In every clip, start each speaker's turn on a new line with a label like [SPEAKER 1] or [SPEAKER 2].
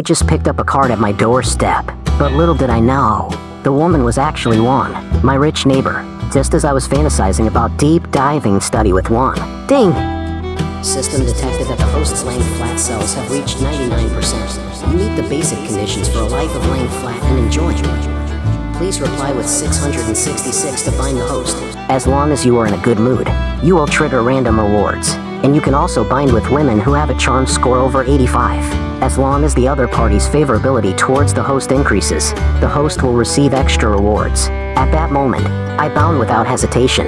[SPEAKER 1] I just picked up a card at my doorstep. But little did I know, the woman was actually Juan, my rich neighbor. Just as I was fantasizing about deep diving study with Juan. Ding! System detected that the host's laying flat cells have reached 99%. You meet the basic conditions for a life of laying flat and enjoying. Please reply with 666 to bind the host. As long as you are in a good mood, you will trigger random rewards. And you can also bind with women who have a charm score over 85. As long as the other party's favorability towards the host increases, the host will receive extra rewards. At that moment, I bound without hesitation.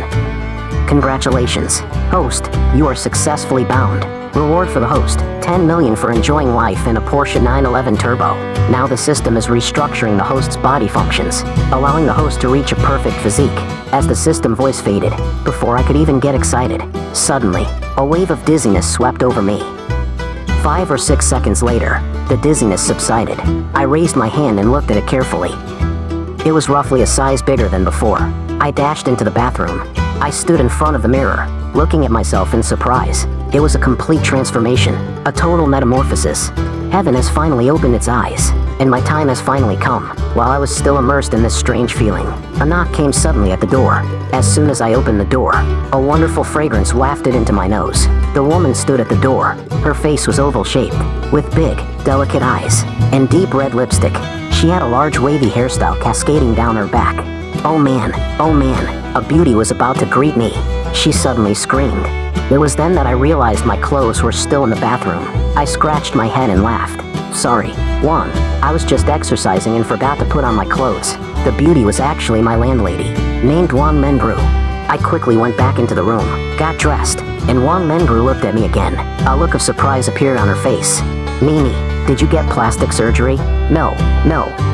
[SPEAKER 1] Congratulations, host, you are successfully bound. Reward for the host, 10 million for enjoying life in a Porsche 911 Turbo. Now the system is restructuring the host's body functions, allowing the host to reach a perfect physique. As the system voice faded, before I could even get excited, suddenly, a wave of dizziness swept over me. 5 or 6 seconds later, the dizziness subsided. I raised my hand and looked at it carefully. It was roughly a size bigger than before. I dashed into the bathroom. I stood in front of the mirror, looking at myself in surprise. It was a complete transformation, a total metamorphosis. Heaven has finally opened its eyes, and my time has finally come. While I was still immersed in this strange feeling, a knock came suddenly at the door. As soon as I opened the door, a wonderful fragrance wafted into my nose. The woman stood at the door. Her face was oval-shaped, with big, delicate eyes, and deep red lipstick. She had a large wavy hairstyle cascading down her back. Oh man, a beauty was about to greet me. She suddenly screamed. It was then that I realized my clothes were still in the bathroom. I scratched my head and laughed. Sorry, Juan, I was just exercising and forgot to put on my clothes. The beauty was actually my landlady, named Wang Menbru. I quickly went back into the room, got dressed, and Wang Menbru looked at me again. A look of surprise appeared on her face. Mimi, did you get plastic surgery? No,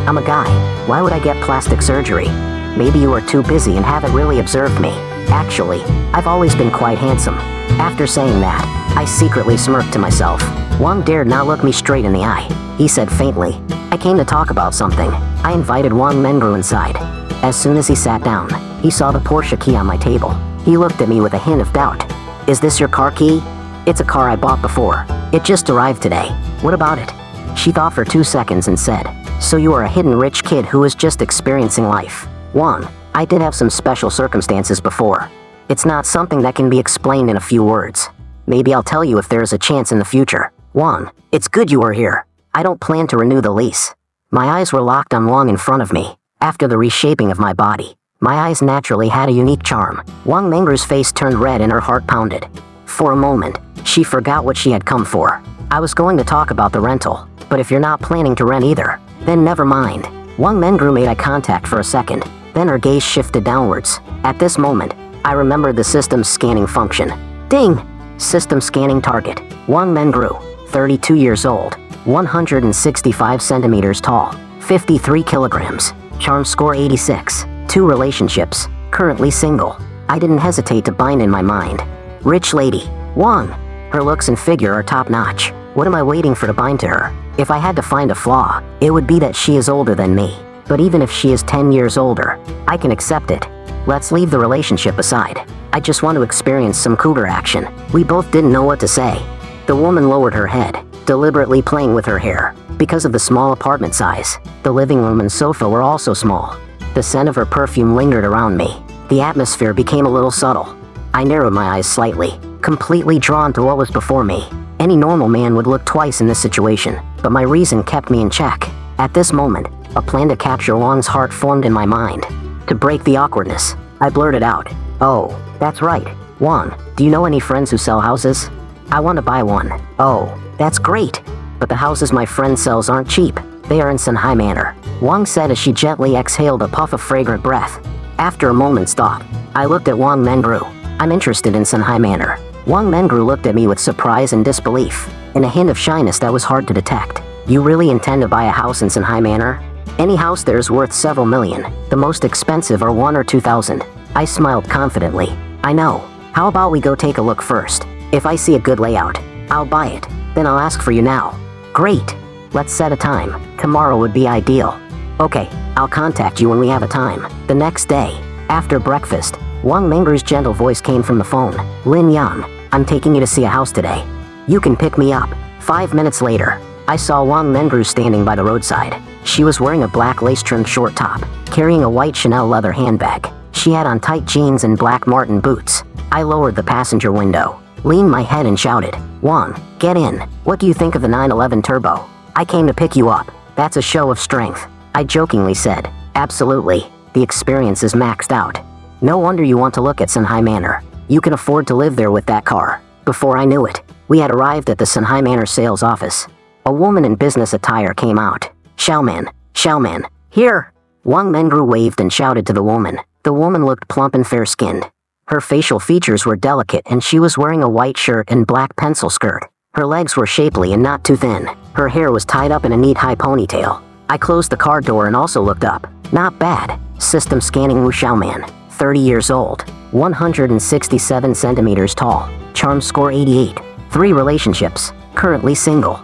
[SPEAKER 1] I'm a guy. Why would I get plastic surgery? Maybe you are too busy and haven't really observed me. Actually, I've always been quite handsome. After saying that, I secretly smirked to myself. Wang dared not look me straight in the eye. He said faintly, I came to talk about something. I invited Wang Menbru inside. As soon as he sat down, he saw the Porsche key on my table. He looked at me with a hint of doubt. Is this your car key? It's a car I bought before. It just arrived today. What about it? She thought for 2 seconds and said, so you are a hidden rich kid who is just experiencing life. Juan, I did have some special circumstances before. It's not something that can be explained in a few words. Maybe I'll tell you if there is a chance in the future. Juan, it's good you are here. I don't plan to renew the lease. My eyes were locked on Wang in front of me. After the reshaping of my body, my eyes naturally had a unique charm. Wang Menbru's face turned red and her heart pounded. For a moment, she forgot what she had come for. I was going to talk about the rental, but if you're not planning to rent either, then never mind. Wang Menbru made eye contact for a second, then her gaze shifted downwards. At this moment, I remembered the system's scanning function. Ding! System scanning target. Wang Menbru, 32 years old, 165 centimeters tall, 53 kilograms, charm score 86, 2 relationships, currently single. I didn't hesitate to bind in my mind. Rich lady, Wang. Her looks and figure are top-notch. What am I waiting for to bind to her? If I had to find a flaw, it would be that she is older than me. But even if she is 10 years older, I can accept it. Let's leave the relationship aside. I just want to experience some cougar action. We both didn't know what to say. The woman lowered her head, deliberately playing with her hair. Because of the small apartment size, the living room and sofa were also small. The scent of her perfume lingered around me. The atmosphere became a little subtle. I narrowed my eyes slightly, completely drawn to what was before me. Any normal man would look twice in this situation, but my reason kept me in check. At this moment, a plan to capture Wang's heart formed in my mind. To break the awkwardness, I blurted out, oh, that's right. Wang, do you know any friends who sell houses? I want to buy one. Oh, that's great. But the houses my friend sells aren't cheap. They are in Shanghai Manor. Wang said as she gently exhaled a puff of fragrant breath. After a moment's thought, I looked at Wang Menbru. I'm interested in Shanghai Manor. Wang Menbru looked at me with surprise and disbelief, and a hint of shyness that was hard to detect. You really intend to buy a house in Shanghai Manor? Any house there is worth several million. The most expensive are 1 or 2,000. I smiled confidently. I know. How about we go take a look first? If I see a good layout, I'll buy it. Then I'll ask for you now. Great. Let's set a time. Tomorrow would be ideal. Okay, I'll contact you when we have a time. The next day, after breakfast, Wang Menbru's gentle voice came from the phone. Lin Yang, I'm taking you to see a house today. You can pick me up. 5 minutes later, I saw Wang Mengru standing by the roadside. She was wearing a black lace-trimmed short top, carrying a white Chanel leather handbag. She had on tight jeans and black Martin boots. I lowered the passenger window, leaned my head and shouted, "Wang, get in. What do you think of the 911 Turbo? I came to pick you up. That's a show of strength." I jokingly said, "Absolutely. The experience is maxed out. No wonder you want to look at Sunhai Manor. You can afford to live there with that car." Before I knew it, we had arrived at the Sunhai Manor sales office. A woman in business attire came out. Xiaoman, here!" Wang Mengru waved and shouted to the woman. The woman looked plump and fair-skinned. Her facial features were delicate and she was wearing a white shirt and black pencil skirt. Her legs were shapely and not too thin. Her hair was tied up in a neat high ponytail. I closed the car door and also looked up. Not bad. System scanning Wu Xiaoman, 30 years old, 167 centimeters tall, charm score 88, 3 relationships, currently single.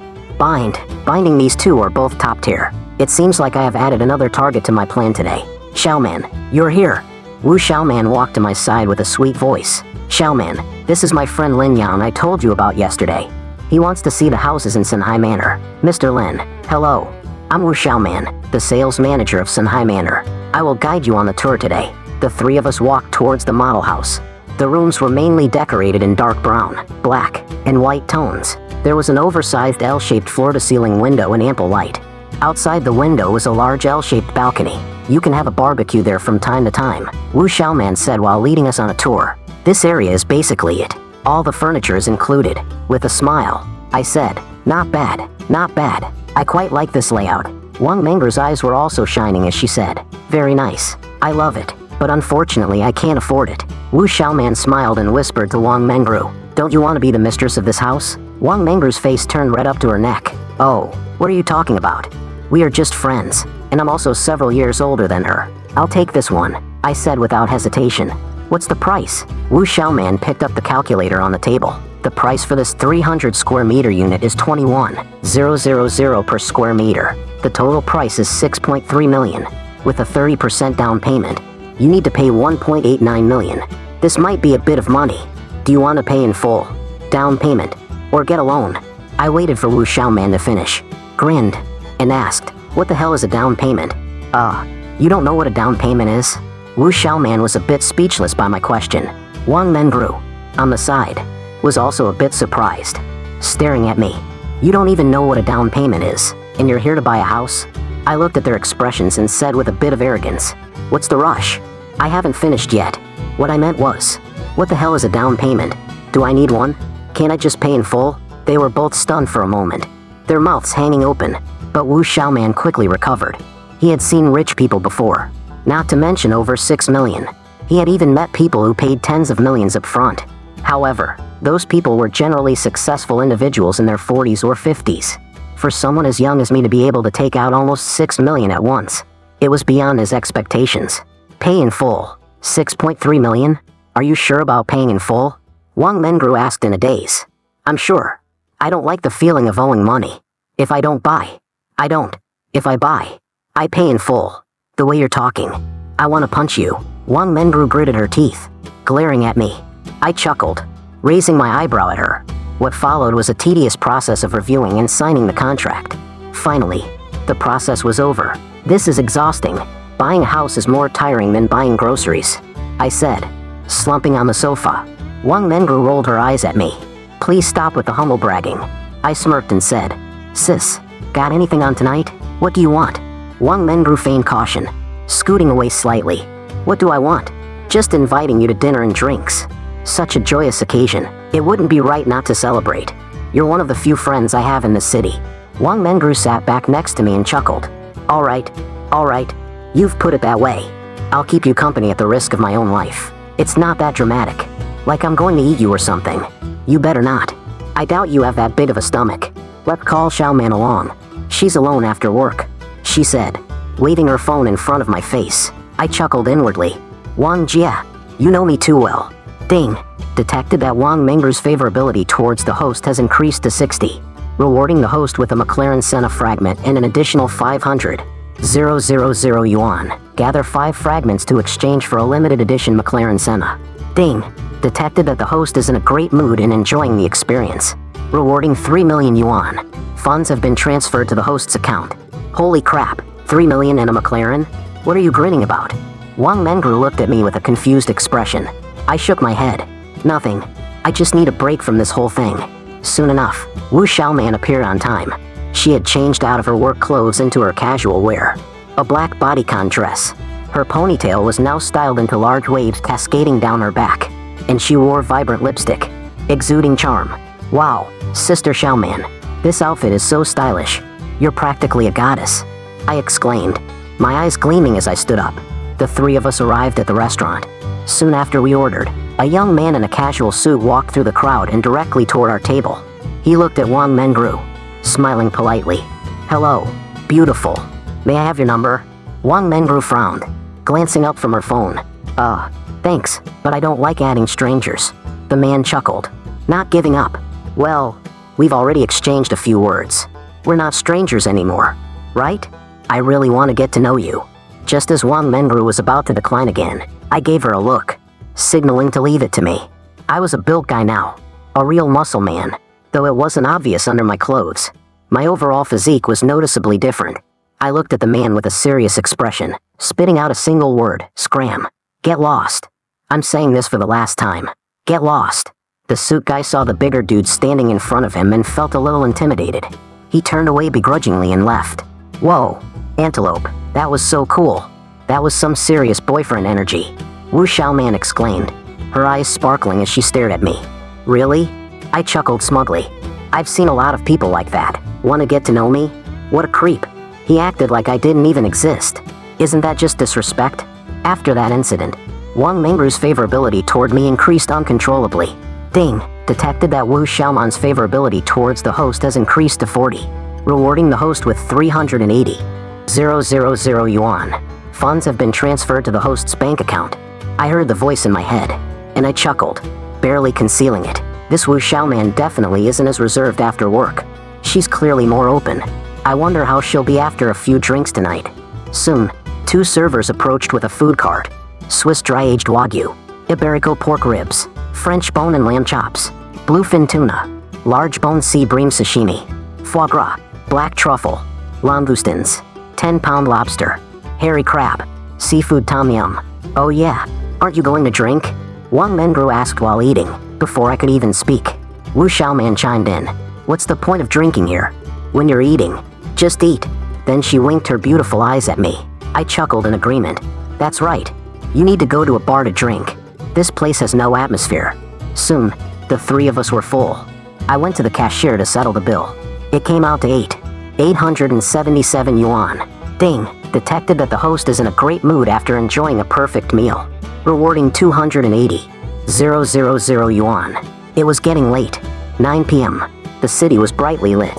[SPEAKER 1] Binding these two are both top tier. It seems like I have added another target to my plan today. "Xiaoman, you're here." Wu Xiaoman walked to my side with a sweet voice. "Xiaoman, this is my friend Lin Yang I told you about yesterday. He wants to see the houses in Sunhai Manor." "Mr. Lin, hello. I'm Wu Xiaoman, the sales manager of Sunhai Manor. I will guide you on the tour today." The three of us walked towards the model house. The rooms were mainly decorated in dark brown, black, and white tones. There was an oversized L-shaped floor-to-ceiling window and ample light. Outside the window was a large L-shaped balcony. "You can have a barbecue there from time to time," Wu Xiaoman said while leading us on a tour. "This area is basically it. All the furniture is included." With a smile, I said, Not bad. I quite like this layout." Wang Mengru's eyes were also shining as she said, "Very nice. I love it. But unfortunately I can't afford it." Wu Xiaoman smiled and whispered to Wang Mengru, "Don't you want to be the mistress of this house?" Wang Mengru's face turned red up to her neck. "Oh, what are you talking about? We are just friends, and I'm also several years older than her. I'll take this one," I said without hesitation. "What's the price?" Wu Xiaoman picked up the calculator on the table. "The price for this 300 square meter unit is 21,000 per square meter. The total price is 6.3 million. With a 30% down payment, you need to pay 1.89 million. This might be a bit of money. Do you want to pay in full, down payment, or get a loan?" I waited for Wu Xiaoman to finish, grinned, and asked, "What the hell is a down payment?" You don't know what a down payment is?" Wu Xiaoman was a bit speechless by my question. Wang Mengru, on the side, was also a bit surprised, staring at me. "You don't even know what a down payment is, and you're here to buy a house?" I looked at their expressions and said with a bit of arrogance, "What's the rush? I haven't finished yet." What I meant was, what the hell is a down payment? Do I need one? Can't I just pay in full? They were both stunned for a moment, their mouths hanging open, but Wu Xiaoman quickly recovered. He had seen rich people before, not to mention over 6 million. He had even met people who paid tens of millions up front. However, those people were generally successful individuals in their 40s or 50s. For someone as young as me to be able to take out almost 6 million at once, it was beyond his expectations. "Pay in full. 6.3 million? Are you sure about paying in full?" Wang Mengru asked in a daze. "I'm sure. I don't like the feeling of owing money. If I don't buy, I don't. If I buy, I pay in full. The way you're talking, I want to punch you." Wang Mengru gritted her teeth, glaring at me. I chuckled, raising my eyebrow at her. What followed was a tedious process of reviewing and signing the contract. Finally, the process was over. "This is exhausting. Buying a house is more tiring than buying groceries," I said, slumping on the sofa. Wang Mengru rolled her eyes at me. "Please stop with the humble bragging." I smirked and said, "Sis, got anything on tonight? What do you want?" Wang Mengru feigned caution, scooting away slightly. "What do I want? Just inviting you to dinner and drinks. Such a joyous occasion. It wouldn't be right not to celebrate. You're one of the few friends I have in the city." Wang Mengru sat back next to me and chuckled. All right. You've put it that way. I'll keep you company at the risk of my own life. It's not that dramatic. Like I'm going to eat you or something. You better not. I doubt you have that big of a stomach. Let's call Xiaoman along. She's alone after work," she said, waving her phone in front of my face. I chuckled inwardly. "Wang Jia, you know me too well." Ding. Detected that Wang Mengru's favorability towards the host has increased to 60, rewarding the host with a McLaren Senna fragment and an additional 500,000 yuan. Gather 5 fragments to exchange for a limited edition McLaren Senna. Ding. Detected that the host is in a great mood and enjoying the experience. Rewarding 3 million yuan. Funds have been transferred to the host's account. Holy crap, 3 million and a McLaren? What are you grinning about? Wang Mengru looked at me with a confused expression. I shook my head. Nothing. I just need a break from this whole thing. Soon enough, Wu Xiaoman appeared on time. She had changed out of her work clothes into her casual wear. A black bodycon dress. Her ponytail was now styled into large waves cascading down her back. And she wore vibrant lipstick, exuding charm. Wow, Sister Xiaoman, this outfit is so stylish. You're practically a goddess, I exclaimed, my eyes gleaming as I stood up. The three of us arrived at the restaurant. Soon after we ordered, a young man in a casual suit walked through the crowd and directly toward our table. He looked at Wang Mengru, smiling politely. Hello, beautiful. May I have your number? Wang Mengru frowned, glancing up from her phone. Thanks, but I don't like adding strangers. The man chuckled, not giving up. Well, we've already exchanged a few words. We're not strangers anymore, right? I really want to get to know you. Just as Wang Mengru was about to decline again, I gave her a look, signaling to leave it to me. I was a built guy now, a real muscle man, though it wasn't obvious under my clothes. My overall physique was noticeably different. I looked at the man with a serious expression, spitting out a single word, scram. Get lost. I'm saying this for the last time. Get lost. The suit guy saw the bigger dude standing in front of him and felt a little intimidated. He turned away begrudgingly and left. Whoa, Antelope, that was so cool. That was some serious boyfriend energy. Wu Xiaoman exclaimed, her eyes sparkling as she stared at me. Really? I chuckled smugly. I've seen a lot of people like that. Want to get to know me? What a creep. He acted like I didn't even exist. Isn't that just disrespect? After that incident, Wang Mengru's favorability toward me increased uncontrollably. Ding, detected that Wu Xiaoman's favorability towards the host has increased to 40, rewarding the host with 380,000 yuan. Funds have been transferred to the host's bank account. I heard the voice in my head, and I chuckled, barely concealing it. This Wu Xiaoman definitely isn't as reserved after work. She's clearly more open. I wonder how she'll be after a few drinks tonight. Soon, two servers approached with a food cart. Swiss dry-aged Wagyu, Iberico pork ribs, French bone and lamb chops, bluefin tuna, large bone sea bream sashimi, foie gras, black truffle, langoustines, 10-pound lobster, hairy crab, seafood tom yum. Oh yeah, aren't you going to drink? Wang Mengru asked while eating, before I could even speak. Wu Xiaoman chimed in. What's the point of drinking here? When you're eating, just eat. Then she winked her beautiful eyes at me. I chuckled in agreement. That's right. You need to go to a bar to drink. This place has no atmosphere. Soon, the three of us were full. I went to the cashier to settle the bill. It came out to 877 yuan. Ding, detected that the host is in a great mood after enjoying a perfect meal. Rewarding 280,000 yuan. It was getting late. 9 p.m. The city was brightly lit.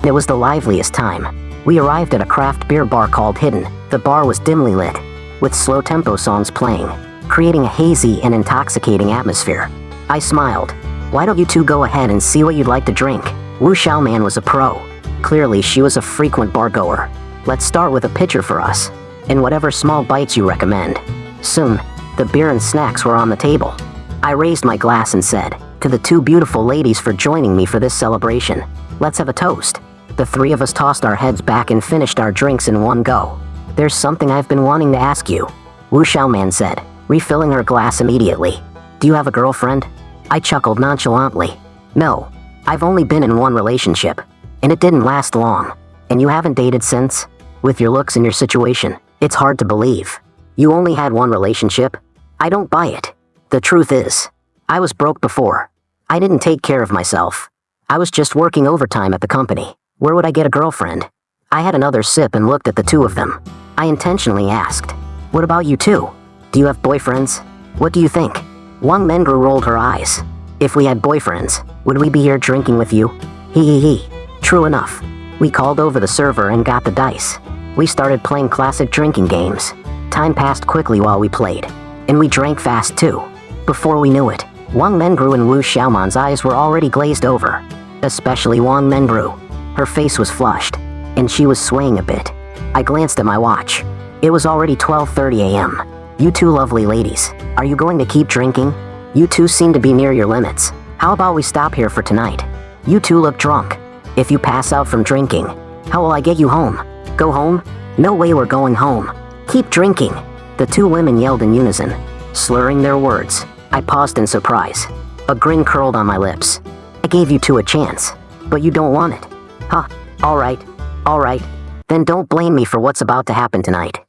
[SPEAKER 1] It was the liveliest time. We arrived at a craft beer bar called Hidden. The bar was dimly lit, with slow tempo songs playing, creating a hazy and intoxicating atmosphere. I smiled. Why don't you two go ahead and see what you'd like to drink? Wu Xiaoman was a pro. Clearly she was a frequent bargoer. Let's start with a pitcher for us, and whatever small bites you recommend. Soon, the beer and snacks were on the table. I raised my glass and said, to the two beautiful ladies for joining me for this celebration. Let's have a toast. The three of us tossed our heads back and finished our drinks in one go. There's something I've been wanting to ask you, Wu Xiaoman said, refilling her glass immediately. Do you have a girlfriend? I chuckled nonchalantly. No, I've only been in one relationship, and it didn't last long. And you haven't dated since? With your looks and your situation, it's hard to believe. You only had one relationship? I don't buy it. The truth is, I was broke before. I didn't take care of myself. I was just working overtime at the company. Where would I get a girlfriend? I had another sip and looked at the two of them. I intentionally asked, what about you two? Do you have boyfriends? What do you think? Wang Mengru rolled her eyes. If we had boyfriends, would we be here drinking with you? Hee. True enough. We called over the server and got the dice. We started playing classic drinking games. Time passed quickly while we played. And we drank fast too. Before we knew it, Wang Mengru and Wu Xiaoman's eyes were already glazed over. Especially Wang Mengru. Her face was flushed, and she was swaying a bit. I glanced at my watch. It was already 12:30 a.m. You two lovely ladies, are you going to keep drinking? You two seem to be near your limits. How about we stop here for tonight? You two look drunk. If you pass out from drinking, how will I get you home? Go home? No way we're going home. Keep drinking. The two women yelled in unison, slurring their words. I paused in surprise. A grin curled on my lips. I gave you two a chance, but you don't want it. Huh, all right. Then don't blame me for what's about to happen tonight.